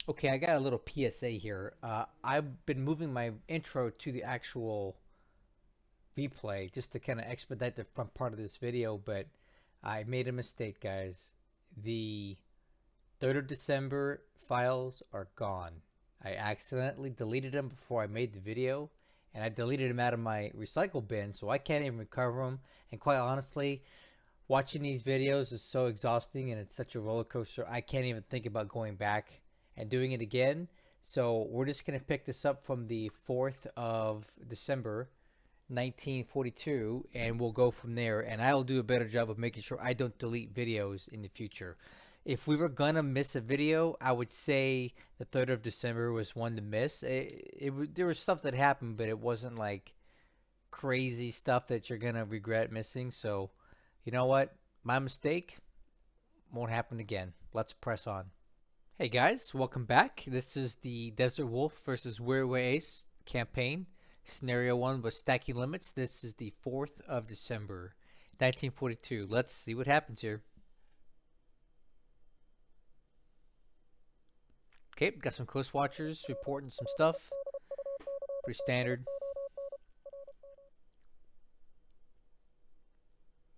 Okay, I got a little PSA here. I've been moving my intro to the actual replay just to kind of expedite the front part of this video, but I made a mistake, guys. The 3rd of December files are gone. I accidentally deleted them before I made the video, and I deleted them out of my recycle bin, so I can't even recover them. And quite honestly, watching these videos is so exhausting and it's such a roller coaster. I can't even think about going back and doing it again. So we're just going to pick this up from the 4th of December 1942 and we'll go from there, and I'll do a better job of making sure I don't delete videos in the future. If we were gonna miss a video, I would say the 3rd of December was one to miss. There was stuff that happened, but it wasn't like crazy stuff that you're gonna regret missing. So you know what? My mistake won't happen again. Let's press on. Hey guys, welcome back. This is the Desert Wolf versus Wirraway campaign. Scenario 1 was stacking limits. This is the 4th of December, 1942. Let's see what happens here. Okay, got some coast watchers reporting some stuff. Pretty standard.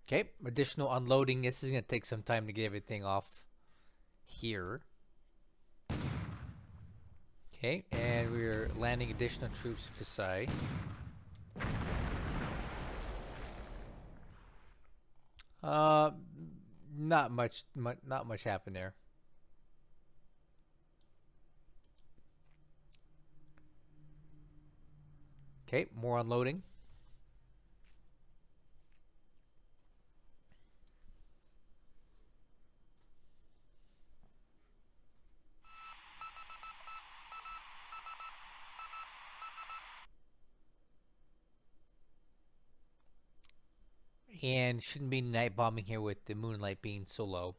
Okay, additional unloading. This is going to take some time to get everything off here. Okay, and we're landing additional troops in Kasai. Not much happened there. Okay, more unloading. And shouldn't be night bombing here with the moonlight being so low.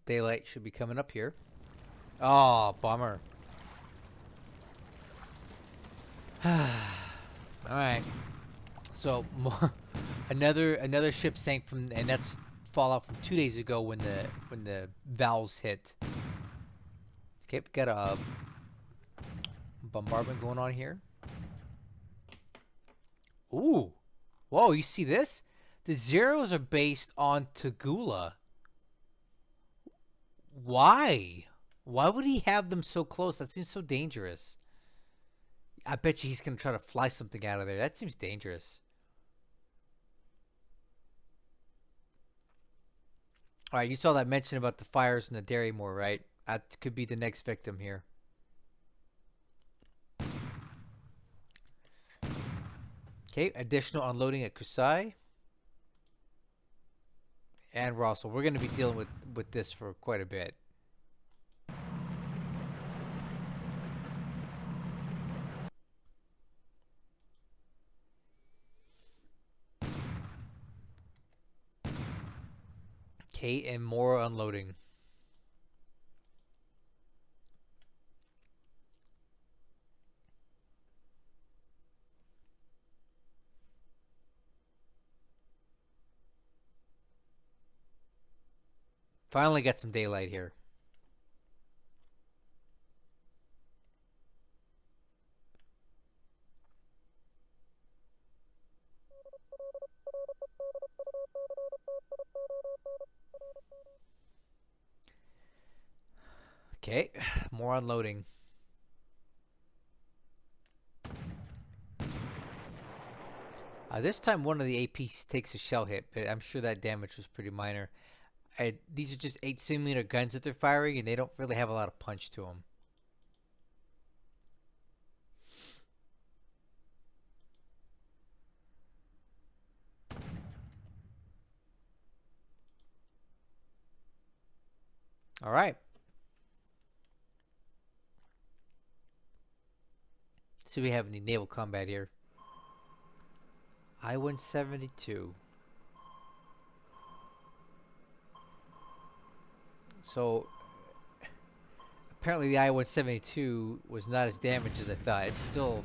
Daylight should be coming up here. Oh, bummer. Alright. So another ship sank from, and that's fallout from 2 days ago when the valves hit. Okay, we got a bombardment going on here. Ooh. Whoa, you see this? The zeros are based on Tagula. Why? Why would he have them so close? That seems so dangerous. I bet you he's going to try to fly something out of there. That seems dangerous. Alright, you saw that mention about the fires in the dairy moor, right? That could be the next victim here. Okay, additional unloading at Kusai. And Russell. We're going to be dealing with this for quite a bit. Okay, and more unloading. Finally got some daylight here. Okay, more unloading. This time one of the APs takes a shell hit, but I'm sure that damage was pretty minor. These are just 8cm guns that they're firing, and they don't really have a lot of punch to them. All right. So we have any naval combat here. I-172. So apparently the I-172 was not as damaged as I thought. It's still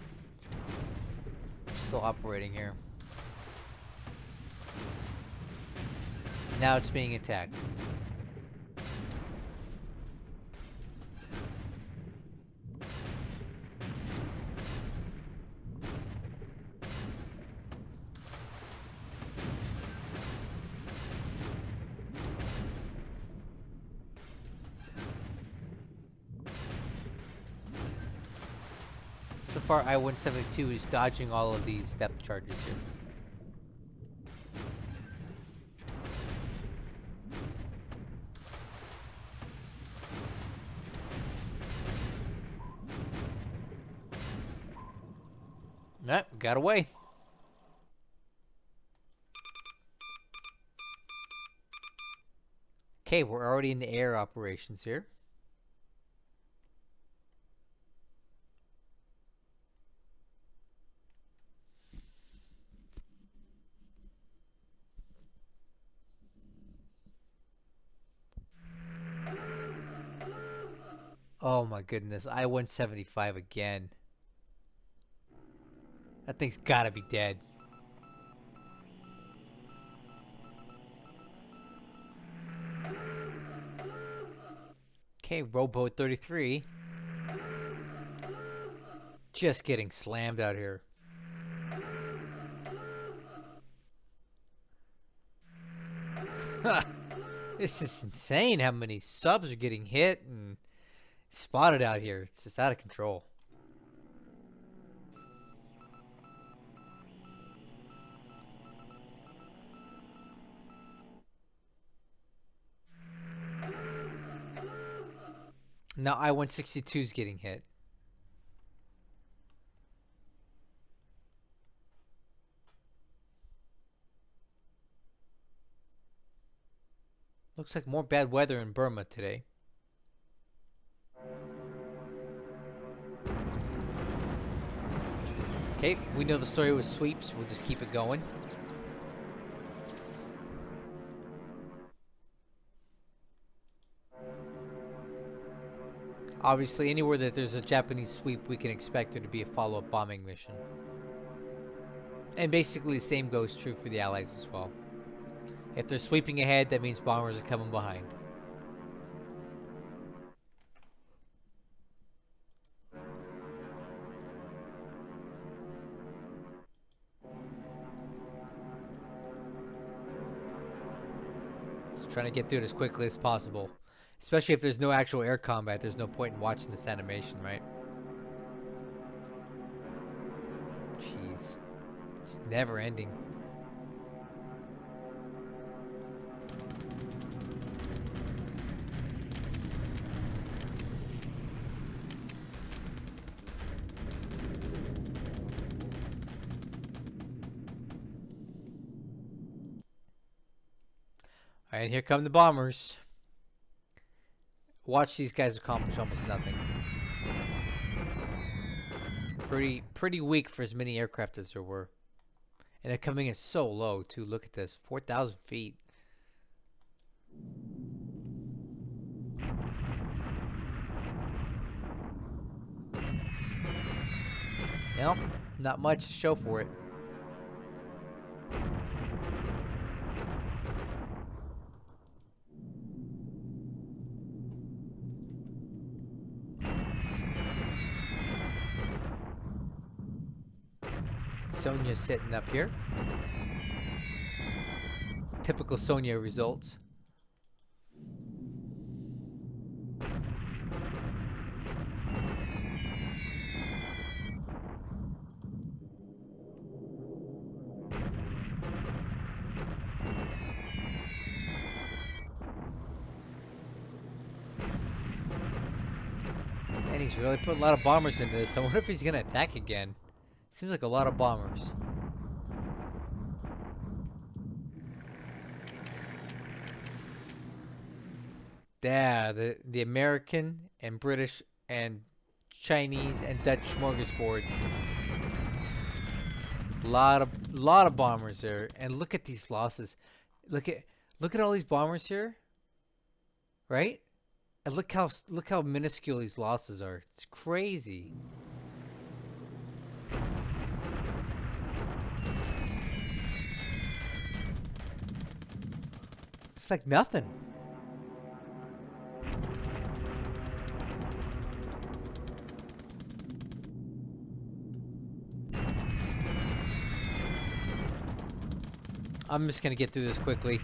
operating here. Now it's being attacked. So far, I-172 is dodging all of these depth charges here. Nope, got away. Okay, we're already in the air operations here. Oh my goodness, I-175 again. That thing's gotta be dead. Okay, Rowboat 33. Just getting slammed out here. This is insane how many subs are getting hit and spotted out here. It's just out of control. Now I-162 is getting hit. Looks like more bad weather in Burma today. Okay, we know the story was sweeps. We'll just keep it going. Obviously, anywhere that there's a Japanese sweep, we can expect there to be a follow-up bombing mission. And basically, the same goes true for the Allies as well. If they're sweeping ahead, that means bombers are coming behind. Just trying to get through it as quickly as possible. Especially if there's no actual air combat, there's no point in watching this animation, right? Jeez. It's never ending. Alright, here come the bombers. Watch these guys accomplish almost nothing. Pretty weak for as many aircraft as there were. And they're coming in so low, too. Look at this. 4,000 feet. Nope, not much to show for it. Sonia's sitting up here. Typical Sonia results. And he's really put a lot of bombers into this. I wonder if he's going to attack again. Seems like a lot of bombers. Yeah, the American and British and Chinese and Dutch smorgasbord. Lot of bombers there, and look at these losses. Look at all these bombers here, right? And look how minuscule these losses are. It's crazy. It's like nothing. I'm just gonna get through this quickly.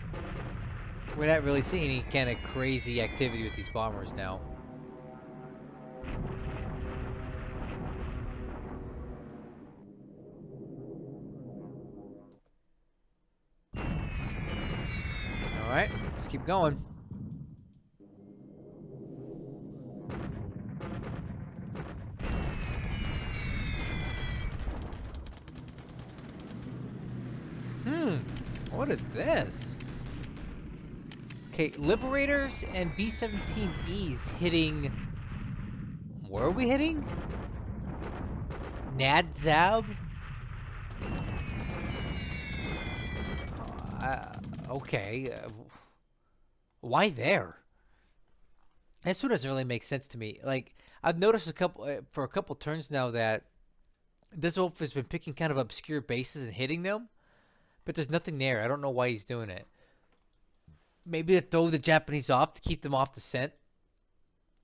We're not really seeing any kind of crazy activity with these bombers now. Alright, let's keep going. What is this? Okay, Liberators and B-17Es hitting... Where are we hitting? Nadzab? Okay. Why there? This one doesn't really make sense to me. Like, I've noticed for a couple turns now that this wolf has been picking kind of obscure bases and hitting them, but there's nothing there. I don't know why he's doing it. Maybe to throw the Japanese off to keep them off the scent.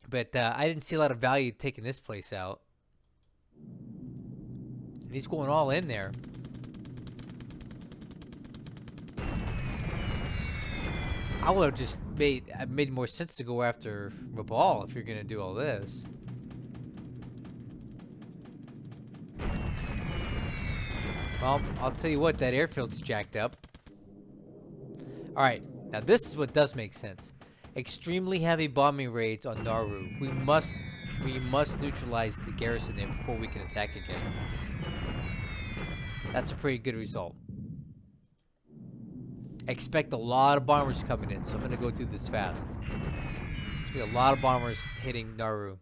But I didn't see a lot of value taking this place out. And he's going all in there. I would have just made more sense to go after Repel if you're gonna do all this. Well, I'll tell you what, that airfield's jacked up. Alright, now this is what does make sense. Extremely heavy bombing raids on Nauru. We must neutralize the garrison there before we can attack again. That's a pretty good result. Expect a lot of bombers coming in, so I'm gonna go through this fast. There's gonna be a lot of bombers hitting Nauru.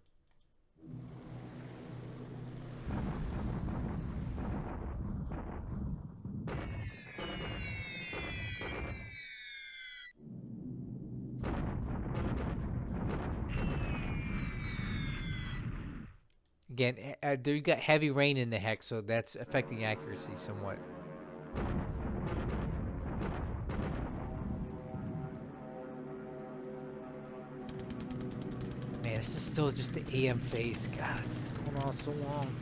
Again, you got heavy rain in the hex, so that's affecting accuracy somewhat. Man, this is still just the AM phase. God, this is going on so long.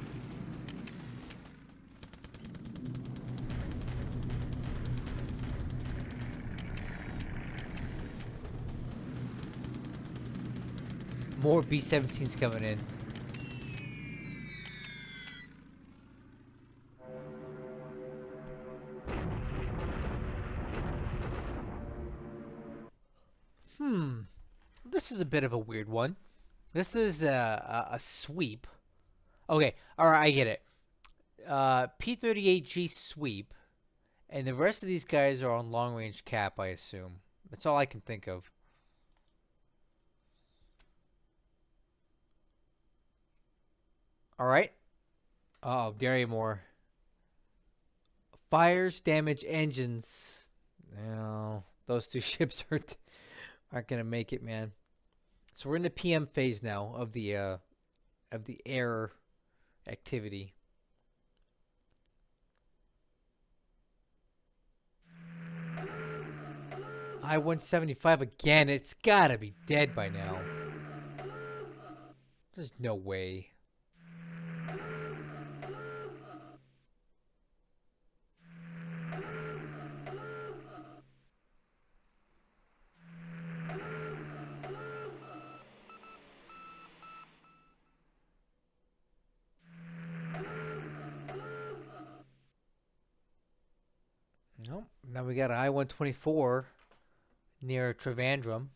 More B-17s coming in. This is a bit of a weird one. This is a sweep. Okay, alright, I get it. P-38G sweep. And the rest of these guys are on long-range cap, I assume. That's all I can think of. Alright. Uh-oh, Darrymore. Fires, damage, engines. No, those two ships aren't gonna make it, man. So we're in the PM phase now of the air activity. I-175 again. It's gotta be dead by now. There's no way. Nope. Now we got an I-124 near Trivandrum.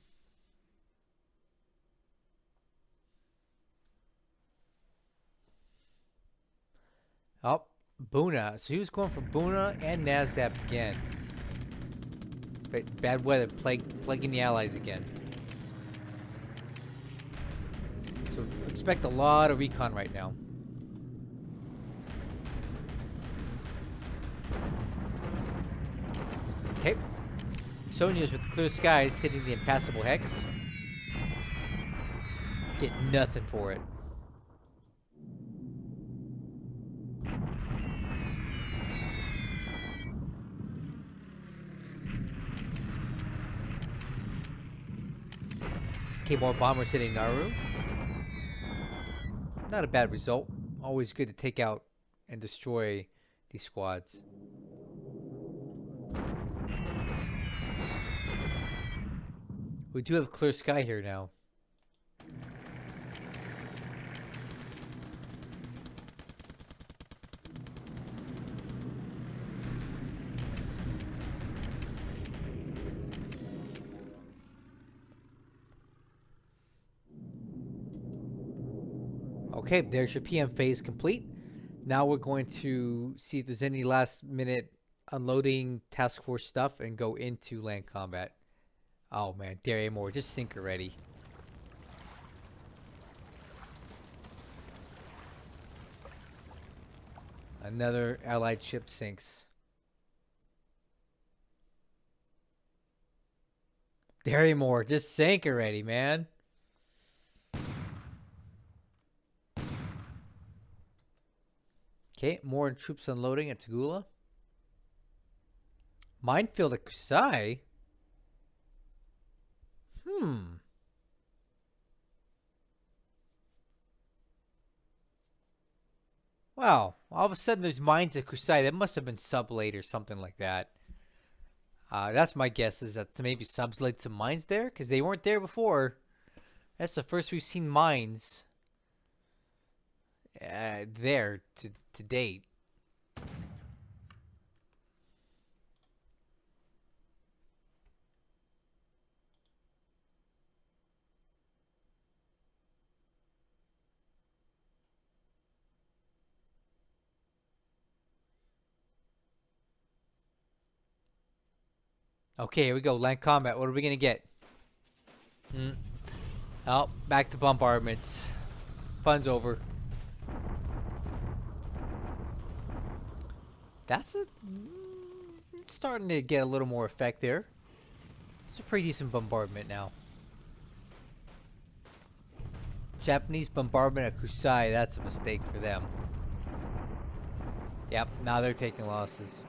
Oh, Buna. So he was going for Buna and Nasdaq again. But bad weather plaguing the Allies again. So expect a lot of recon right now. Okay. Sonia's with the clear skies hitting the impassable hex. Get nothing for it. Okay, more bombers hitting Nauru. Not a bad result. Always good to take out and destroy these squads. We do have clear sky here now. Okay, there's your PM phase complete. Now we're going to see if there's any last minute unloading task force stuff and go into land combat. Oh man, dare more, just sink already. Another allied ship sinks. Dare more, just sink already, man. Okay, more troops unloading at Tagula. Minefield at Kusai. Wow, all of a sudden there's mines at Kusai. That must have been sublate or something like that. That's my guess, is that maybe subs laid some mines there, because they weren't there before. That's the first we've seen mines there to date. Okay, here we go. Land combat. What are we going to get? Oh, back to bombardments. Fun's over. That's starting to get a little more effect there. It's a pretty decent bombardment now. Japanese bombardment at Kusai. That's a mistake for them. Yep, now they're taking losses.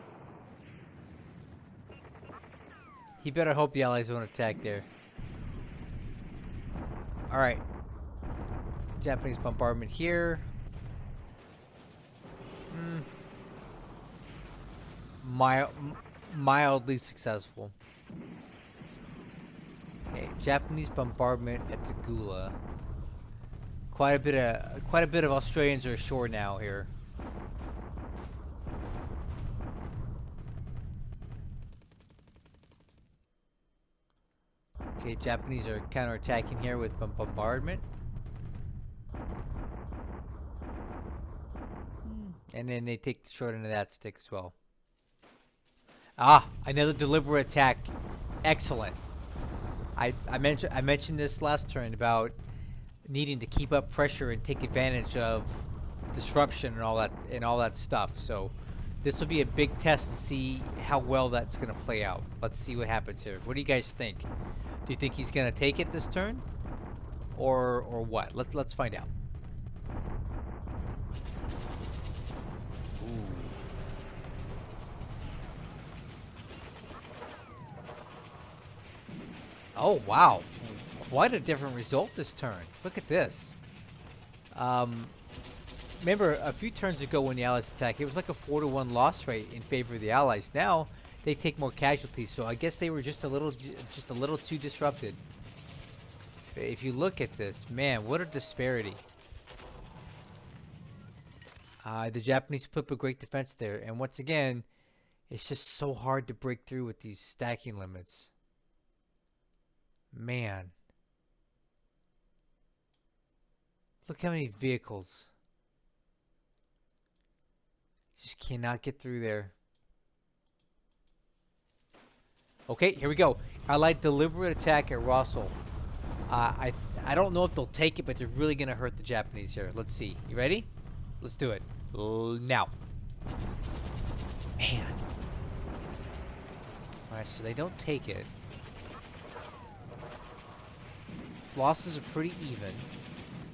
He better hope the Allies won't attack there. Alright. Japanese bombardment here. Mildly successful. Okay, Japanese bombardment at Tagula. Quite a bit of Australians are ashore now here. Okay, Japanese are counterattacking here with bombardment. And then they take the short end of that stick as well. Ah, another deliberate attack. Excellent. I mentioned this last turn about needing to keep up pressure and take advantage of disruption and all that stuff. So this will be a big test to see how well that's going to play out. Let's see what happens here. What do you guys think? Do you think he's going to take it this turn, or what? Let's find out. Ooh. Oh wow, quite a different result this turn. Look at this. Remember a few turns ago when the Allies attacked, it was like a 4-to-1 loss rate in favor of the Allies. Now they take more casualties, so I guess they were just a little too disrupted. If you look at this, man, what a disparity. The Japanese put up a great defense there, and once again, it's just so hard to break through with these stacking limits. Man. Look how many vehicles. Just cannot get through there. Okay, here we go. Allied deliberate attack at Rossel. I don't know if they'll take it, but they're really going to hurt the Japanese here. Let's see. You ready? Let's do it. Now. Man. Alright, so they don't take it. Losses are pretty even.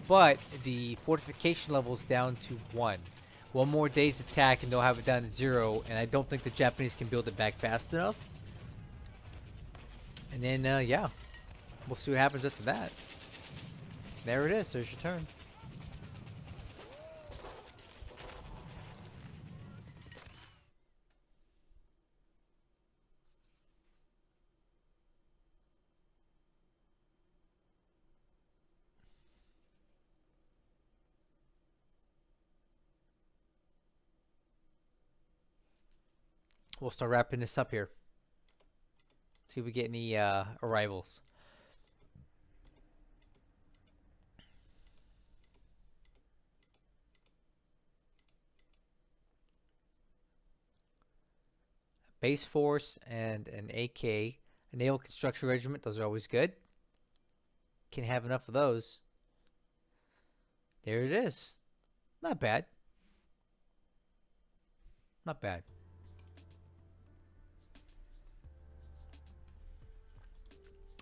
But the fortification level is down to 1. One more day's attack and they'll have it down to 0. And I don't think the Japanese can build it back fast enough. And then, yeah. We'll see what happens after that. There it is. There's your turn. We'll start wrapping this up here. See if we get any arrivals. Base Force and an AK. A Naval Construction Regiment. Those are always good. Can't have enough of those. There it is. Not bad. Not bad.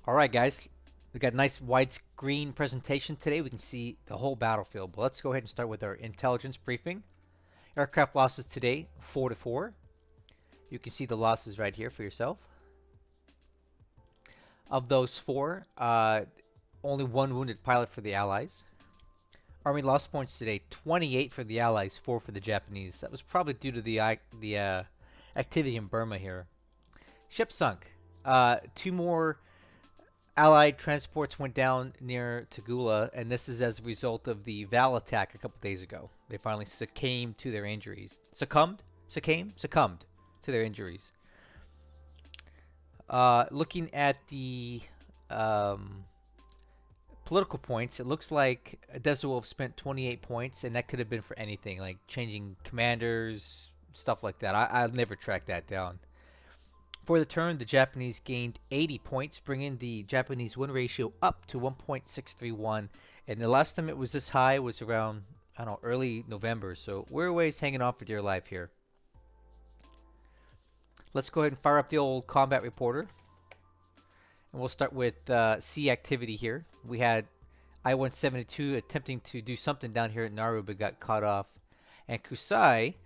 Alright guys, we got a nice widescreen presentation today. We can see the whole battlefield. But let's go ahead and start with our intelligence briefing. Aircraft losses today, 4 to 4. You can see the losses right here for yourself. Of those 4, only 1 wounded pilot for the Allies. Army loss points today, 28 for the Allies, 4 for the Japanese. That was probably due to the activity in Burma here. Ship sunk. 2 more Allied transports went down near Tagula, and this is as a result of the Val attack a couple days ago. They finally succumbed to their injuries. Succumbed to their injuries. Looking at the political points, it looks like Desewolf spent 28 points, and that could have been for anything, like changing commanders, stuff like that. I've never tracked that down. For the turn, the Japanese gained 80 points, bringing the Japanese win ratio up to 1.631. And the last time it was this high was around, I don't know, early November. So Wirraway's hanging on for dear life here. Let's go ahead and fire up the old combat reporter. And we'll start with sea activity here. We had I-172 attempting to do something down here at Nauru, but got caught off. And Kusai,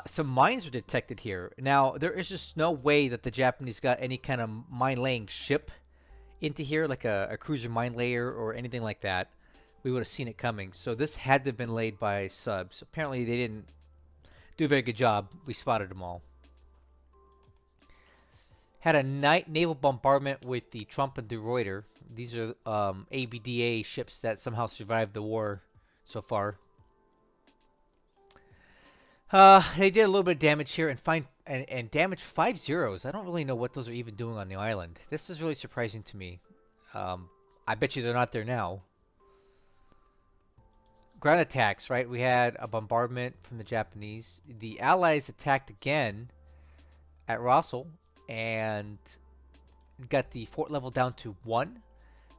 some mines were detected here. Now, there is just no way that the Japanese got any kind of mine-laying ship into here, like a cruiser mine layer or anything like that. We would have seen it coming. So this had to have been laid by subs. Apparently, they didn't do a very good job. We spotted them all. Had a naval bombardment with the Trump and De Ruyter. These are ABDA ships that somehow survived the war so far. They did a little bit of damage here and damaged 5 zeros. I don't really know what those are even doing on the island. This is really surprising to me. I bet you they're not there now. Ground attacks, right? We had a bombardment from the Japanese. The Allies attacked again at Russell and got the fort level down to 1.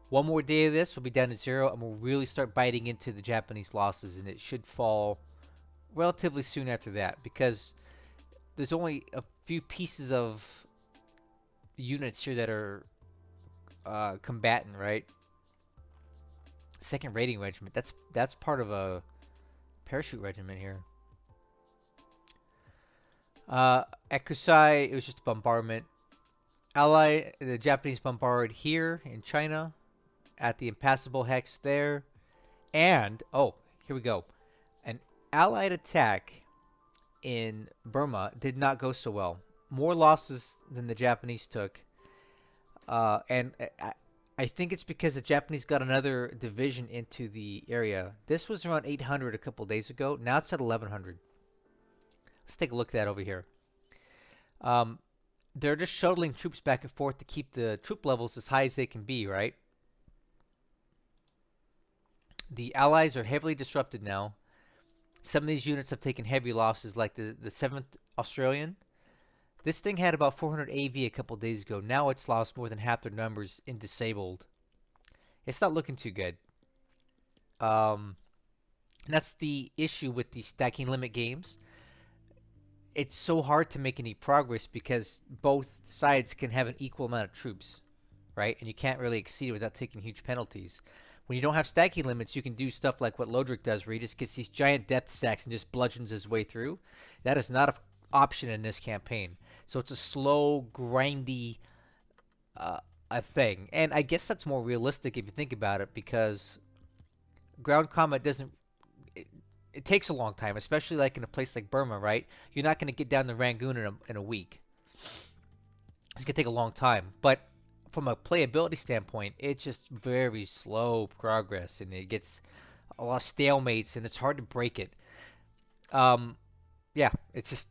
One more day of this, we'll be down to 0, and we'll really start biting into the Japanese losses, and it should fall relatively soon after that, because there's only a few pieces of units here that are combatant, right? Second rating regiment. That's part of a parachute regiment here. At Kusai, it was just a bombardment. The Japanese bombarded here in China at the impassable hex there. And, oh, here we go. An Allied attack in Burma did not go so well. More losses than the Japanese took. And I think it's because the Japanese got another division into the area. This was around 800 a couple days ago. Now it's at 1100. Let's take a look at that over here. They're just shuttling troops back and forth to keep the troop levels as high as they can be, right? The Allies are heavily disrupted now. Some of these units have taken heavy losses, like the 7th Australian. This thing had about 400 AV a couple days ago. Now it's lost more than half their numbers in disabled. It's not looking too good. And that's the issue with the stacking limit games. It's so hard to make any progress because both sides can have an equal amount of troops, right? And you can't really exceed it without taking huge penalties. When you don't have stacking limits, you can do stuff like what Lodric does, where he just gets these giant death stacks and just bludgeons his way through. That is not an option in this campaign. So it's a slow, grindy a thing. And I guess that's more realistic if you think about it, because Ground combat doesn't. It takes a long time, especially like in a place like Burma, right? You're not going to get down to Rangoon in a week. It's going to take a long time. But from a playability standpoint, it's just very slow progress, and it gets a lot of stalemates, and it's hard to break it. Um, yeah, it's just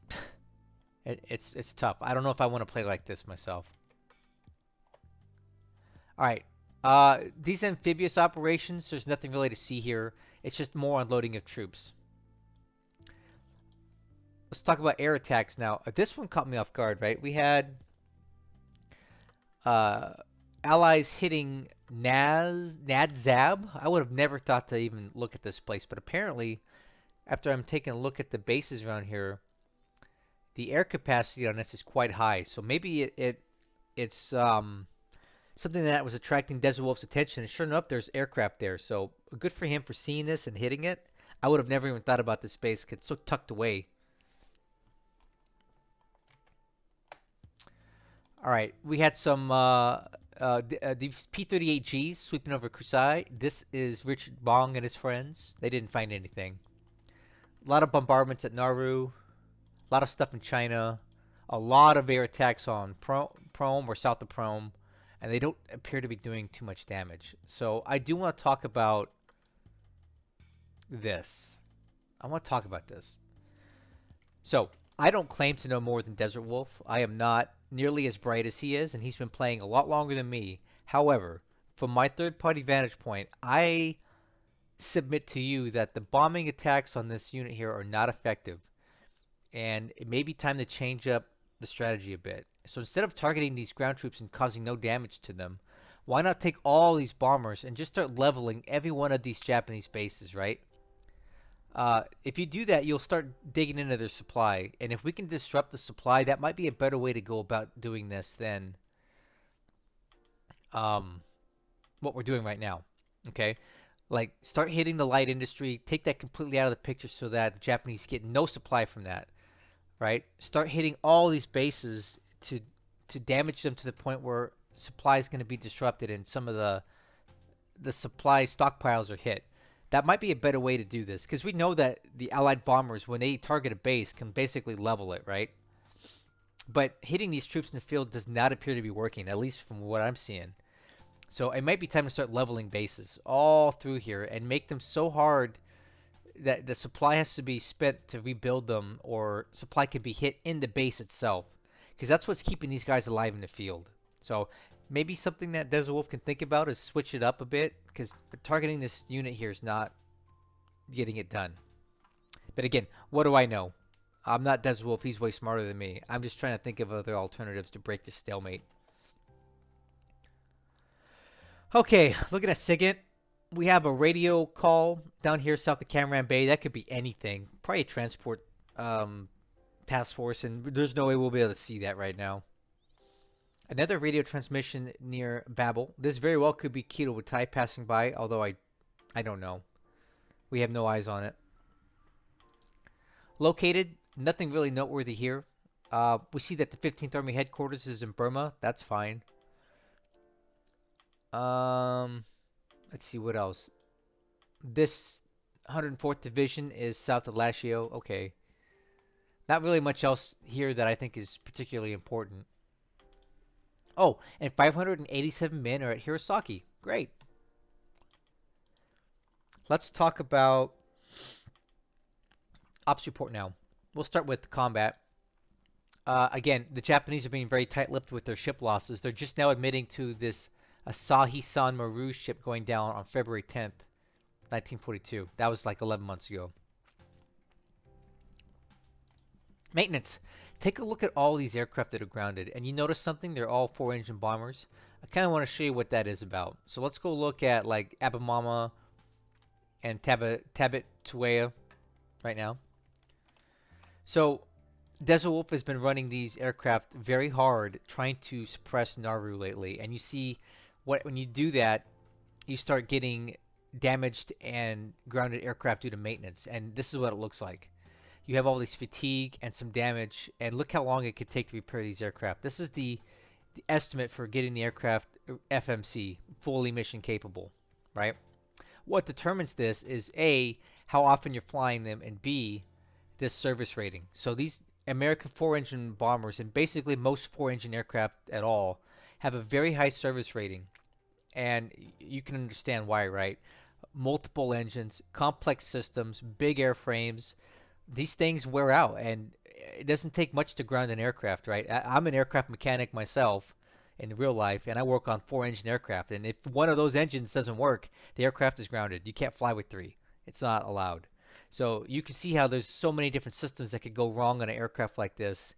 it's tough. I don't know if I want to play like this myself. All right. These amphibious operations, there's nothing really to see here. It's just more unloading of troops. Let's talk about air attacks now. This one caught me off guard, right? We had allies hitting Nadzab. I would have never thought to even look at this place, but apparently, after I'm taking a look at the bases around here, the air capacity on this is quite high. So maybe it's something that was attracting Desert Wolf's attention. And sure enough, there's aircraft there. So good for him for seeing this and hitting it. I would have never even thought about this base because it's so tucked away. All right, we had some these P-38Gs sweeping over Kusai. This is Richard Bong and his friends. They didn't find anything. A lot of bombardments at Nauru. A lot of stuff in China. A lot of air attacks on Prome or south of Prome. And they don't appear to be doing too much damage. So I do want to talk about this. I want to talk about this. So I don't claim to know more than Desert Wolf. I am not nearly as bright as he is, and he's been playing a lot longer than me. However, from my third-party vantage point, I submit to you that the bombing attacks on this unit here are not effective. And it may be time to change up the strategy a bit. So instead of targeting these ground troops and causing no damage to them, why not take all these bombers and just start leveling every one of these Japanese bases, right? If you do that, you'll start digging into their supply. And if we can disrupt the supply, that might be a better way to go about doing this than what we're doing right now. Okay? Like, start hitting the light industry. Take that completely out of the picture so that the Japanese get no supply from that. Right? Start hitting all these bases to damage them to the point where supply is going to be disrupted and some of the supply stockpiles are hit. That might be a better way to do this, because we know that the Allied bombers, when they target a base, can basically level it, right? But hitting these troops in the field does not appear to be working, at least from what I'm seeing. So it might be time to start leveling bases all through here and make them so hard that the supply has to be spent to rebuild them, or supply can be hit in the base itself, because that's what's keeping these guys alive in the field. So maybe something that Desert Wolf can think about is switch it up a bit, because targeting this unit here is not getting it done. But again, what do I know? I'm not Desert Wolf. He's way smarter than me. I'm just trying to think of other alternatives to break this stalemate. Okay, looking at SIGINT. We have a radio call down here south of Camaran Bay. That could be anything. Probably a transport task force, and there's no way we'll be able to see that right now. Another radio transmission near Babel. This very well could be Keto Wutai passing by, although I don't know. We have no eyes on it. Located, nothing really noteworthy here. We see that the 15th Army headquarters is in Burma. That's fine. Let's see what else. This 104th Division is south of Lashio. Okay. Not really much else here that I think is particularly important. Oh, and 587 men are at Hirosaki. Great. Let's talk about ops report now. We'll start with combat. Again, the Japanese are being very tight-lipped with their ship losses. They're just now admitting to this Asahi-san Maru ship going down on February 10th, 1942. That was like 11 months ago. Maintenance. Take a look at all these aircraft that are grounded, and you notice something? They're all 4-engine bombers. I kind of want to show you what that is about. So let's go look at like Abemama and Tabit Tuea right now. So Desert Wolf has been running these aircraft very hard, trying to suppress Nauru lately, and you see when you do that, you start getting damaged and grounded aircraft due to maintenance, and this is what it looks like. You have all this fatigue and some damage, and look how long it could take to repair these aircraft. This is the estimate for getting the aircraft FMC, fully mission capable, right? what determines this is A, how often you're flying them, and B, this service rating. So these American four-engine bombers, and basically most four-engine aircraft at all, have a very high service rating. And you can understand why, right? Multiple engines, complex systems, big airframes. These things wear out, and it doesn't take much to ground an aircraft, right? I'm an aircraft mechanic myself in real life, and I work on four-engine aircraft. And if one of those engines doesn't work, the aircraft is grounded. You can't fly with three. It's not allowed. So you can see how there's so many different systems that could go wrong on an aircraft like this,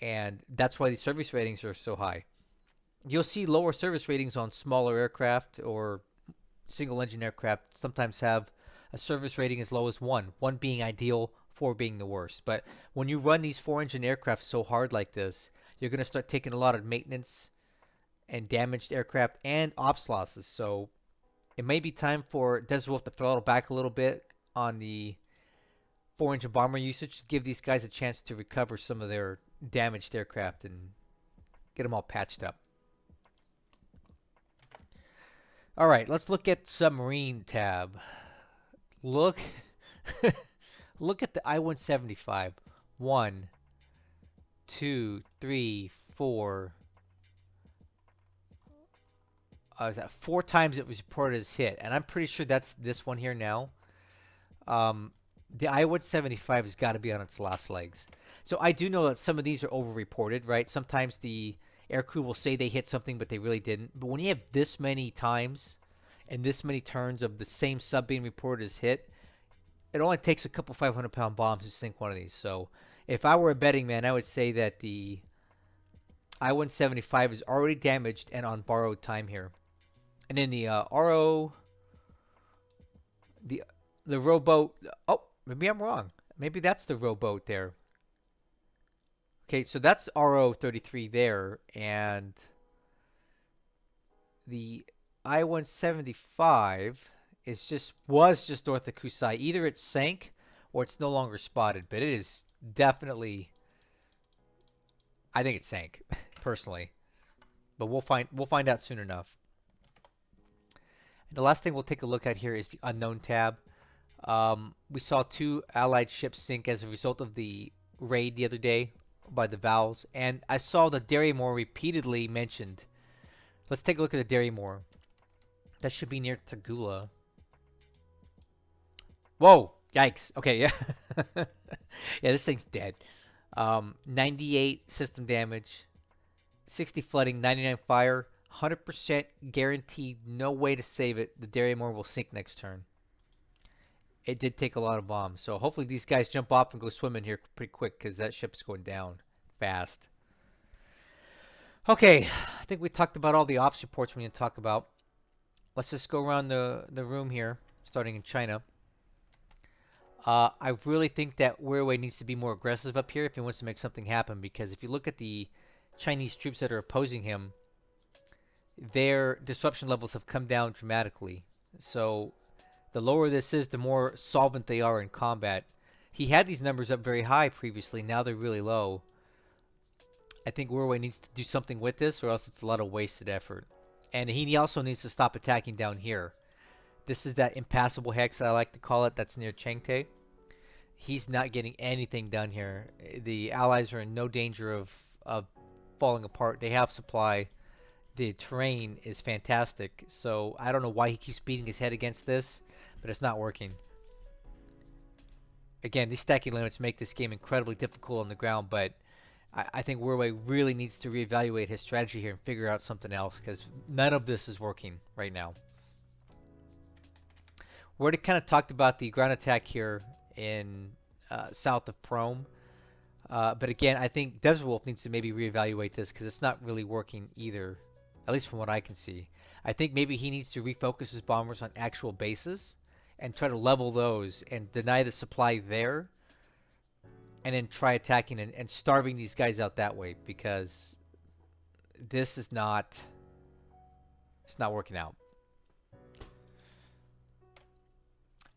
and that's why the service ratings are so high. You'll see lower service ratings on smaller aircraft or single engine aircraft sometimes have a service rating as low as one being ideal, four being the worst. But when you run these four engine aircraft so hard like this, you're going to start taking a lot of maintenance and damaged aircraft and ops losses. So it may be time for Desert Wolf to throttle back a little bit on the four engine bomber usage to give these guys a chance to recover some of their damaged aircraft and get them all patched up. All right, let's look at submarine tab. Look look at the I-175. 1, 2, 3, 4. Is that 4 times it was reported as hit, and I'm pretty sure that's this one here now. The I-175 has got to be on its last legs. So I do know that some of these are over-reported, right? Sometimes the aircrew will say they hit something, but they really didn't. But when you have this many times and this many turns of the same sub being reported as hit, it only takes a couple 500-pound bombs to sink one of these. So if I were a betting man, I would say that the I-175 is already damaged and on borrowed time here. And then the RO, the rowboat. Oh, maybe I'm wrong. Maybe that's the rowboat there. Okay, so that's RO-33 there, and the I-175 was just north of Kusai. Either it sank or it's no longer spotted, but it is definitely. I think it sank, personally, but we'll find out soon enough. And the last thing we'll take a look at here is the unknown tab. We saw 2 Allied ships sink as a result of the raid the other day by the Vals, and I saw the Derrymore repeatedly mentioned. Let's take a look at the Derrymore. That should be near Tagula. Whoa! Yikes. Okay, yeah. Yeah, this thing's dead. 98 system damage, 60 flooding, 99 fire, 100% guaranteed, no way to save it. The Derrymore will sink next turn. It did take a lot of bombs, so hopefully these guys jump off and go swimming here pretty quick because that ship's going down fast. Okay, I think we talked about all the ops reports we need to talk about. Let's just go around the room here, starting in China. I really think that Wirraway needs to be more aggressive up here if he wants to make something happen, because if you look at the Chinese troops that are opposing him, their disruption levels have come down dramatically. So the lower this is, the more solvent they are in combat. He had these numbers up very high previously. Now they're really low. I think Wirraway needs to do something with this, or else it's a lot of wasted effort. And he also needs to stop attacking down here. This is that impassable hex I like to call it that's near Chengte. He's not getting anything done here. The allies are in no danger of falling apart. They have supply. The terrain is fantastic. So I don't know why he keeps beating his head against this, but it's not working. Again, these stacking limits make this game incredibly difficult on the ground, but I think Wirraway really needs to reevaluate his strategy here and figure out something else, because none of this is working right now. We already kind of talked about the ground attack here in south of Prome. But again, I think Desert Wolf needs to maybe reevaluate this, because it's not really working either, at least from what I can see. I think maybe he needs to refocus his bombers on actual bases and try to level those and deny the supply there, and then try attacking and starving these guys out that way, because this is not, it's not working out.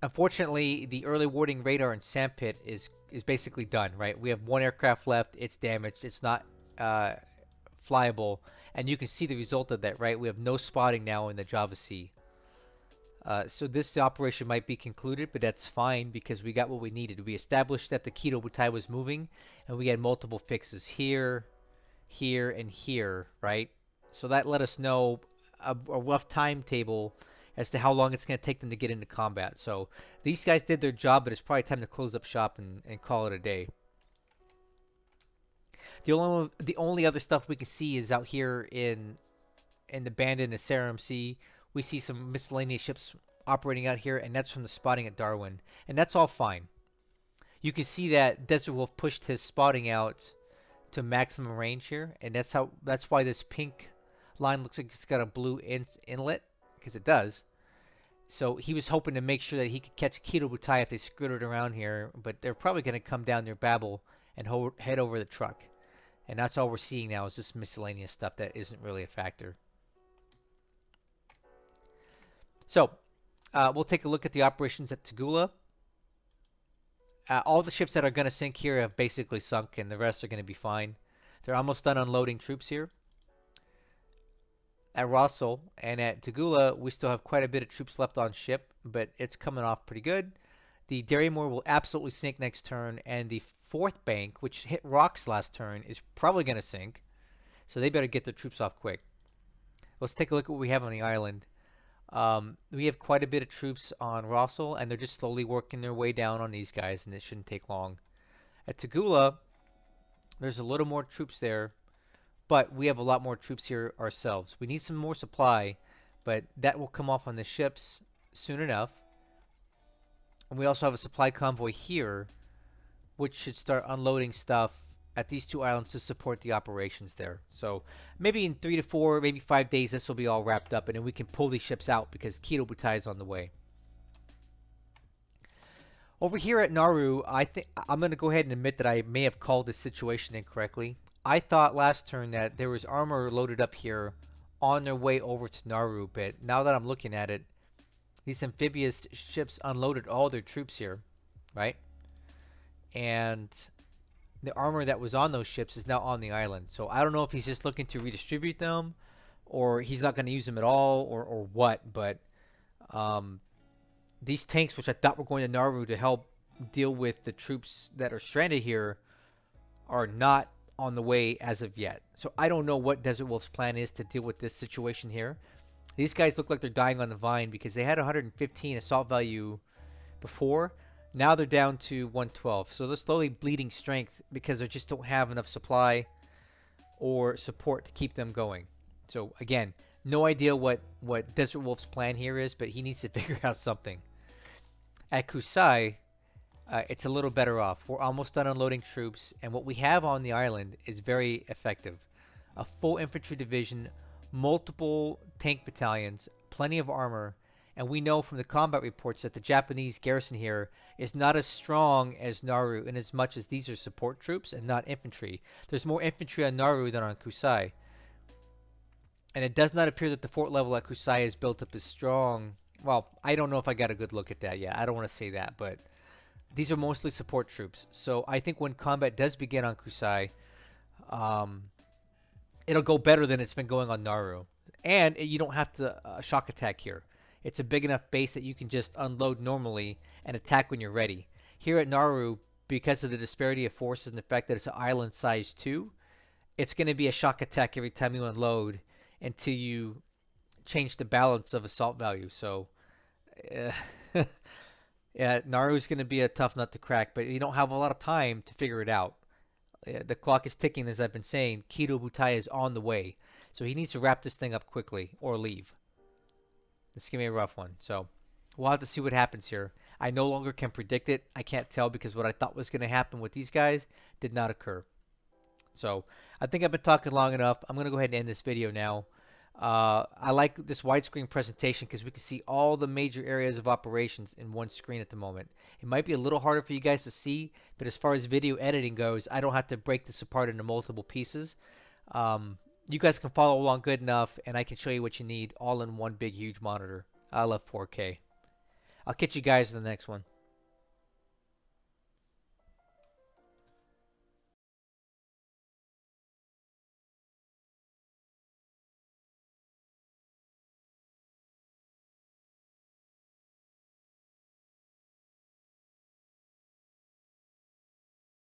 Unfortunately, the early warning radar in Sandpit is basically done, right? We have 1 aircraft left. It's damaged. It's not flyable. And you can see the result of that, right? We have no spotting now in the Java Sea. So this operation might be concluded, but that's fine because we got what we needed. We established that the Kido Butai was moving, and we had multiple fixes here, here, and here, right? So that let us know a rough timetable as to how long it's going to take them to get into combat. So these guys did their job, but it's probably time to close up shop and call it a day. The only other stuff we can see is out here in the band in the Sarum Sea. We see some miscellaneous ships operating out here, and that's from the spotting at Darwin. And that's all fine. You can see that Desert Wolf pushed his spotting out to maximum range here, and that's why this pink line looks like it's got a blue inlet, because it does. So he was hoping to make sure that he could catch Kido Butai if they skirted around here, but they're probably going to come down near Babel and head over the truck. And that's all we're seeing now is just miscellaneous stuff that isn't really a factor. So we'll take a look at the operations at Tagula. All the ships that are going to sink here have basically sunk, and the rest are going to be fine. They're almost done unloading troops here. At Rossel and at Tagula, we still have quite a bit of troops left on ship, but it's coming off pretty good. The Derrymore will absolutely sink next turn, and the fourth bank, which hit rocks last turn, is probably going to sink. So they better get their troops off quick. Let's take a look at what we have on the island. We have quite a bit of troops on Rossel, and they're just slowly working their way down on these guys, and it shouldn't take long. At Tagula, there's a little more troops there, but we have a lot more troops here ourselves. We need some more supply, but that will come off on the ships soon enough. And we also have a supply convoy here, which should start unloading stuff at these two islands to support the operations there. So maybe in 3 to 4, maybe 5 days, this will be all wrapped up, and then we can pull these ships out because Kido Butai is on the way. Over here at Nauru, I think I'm going to go ahead and admit that I may have called this situation incorrectly. I thought last turn that there was armor loaded up here on their way over to Nauru, but now that I'm looking at it, these amphibious ships unloaded all their troops here, right? And the armor that was on those ships is now on the island. So I don't know if he's just looking to redistribute them, or he's not going to use them at all, or what. But these tanks, which I thought were going to Nauru to help deal with the troops that are stranded here, are not on the way as of yet. So I don't know what Desert Wolf's plan is to deal with this situation here. These guys look like they're dying on the vine because they had 115 assault value before. Now they're down to 112. So they're slowly bleeding strength because they just don't have enough supply or support to keep them going. So again, no idea what Desert Wolf's plan here is, but he needs to figure out something. At Kusai, it's a little better off. We're almost done unloading troops, and what we have on the island is very effective. A full infantry division, multiple tank battalions, plenty of armor, and we know from the combat reports that the Japanese garrison here is not as strong as Nauru in as much as these are support troops and not infantry. There's more infantry on Nauru than on Kusai. And it does not appear that the fort level at Kusai is built up as strong. Well, I don't know if I got a good look at that yet. I don't want to say that, but these are mostly support troops. So I think when combat does begin on Kusai, it'll go better than it's been going on Nauru. And you don't have to shock attack here. It's a big enough base that you can just unload normally and attack when you're ready. Here at Nauru, because of the disparity of forces and the fact that it's an island size 2, it's going to be a shock attack every time you unload until you change the balance of assault value. So, yeah, Naru's going to be a tough nut to crack, but you don't have a lot of time to figure it out. The clock is ticking, as I've been saying. Kido Butai is on the way. So he needs to wrap this thing up quickly or leave. It's going to be a rough one. So we'll have to see what happens here. I no longer can predict it. I can't tell because what I thought was going to happen with these guys did not occur. So I think I've been talking long enough. I'm going to go ahead and end this video now. I like this widescreen presentation because we can see all the major areas of operations in one screen at the moment. It might be a little harder for you guys to see, but as far as video editing goes, I don't have to break this apart into multiple pieces. You guys can follow along good enough, and I can show you what you need all in one big, huge monitor. I love 4K. I'll catch you guys in the next one.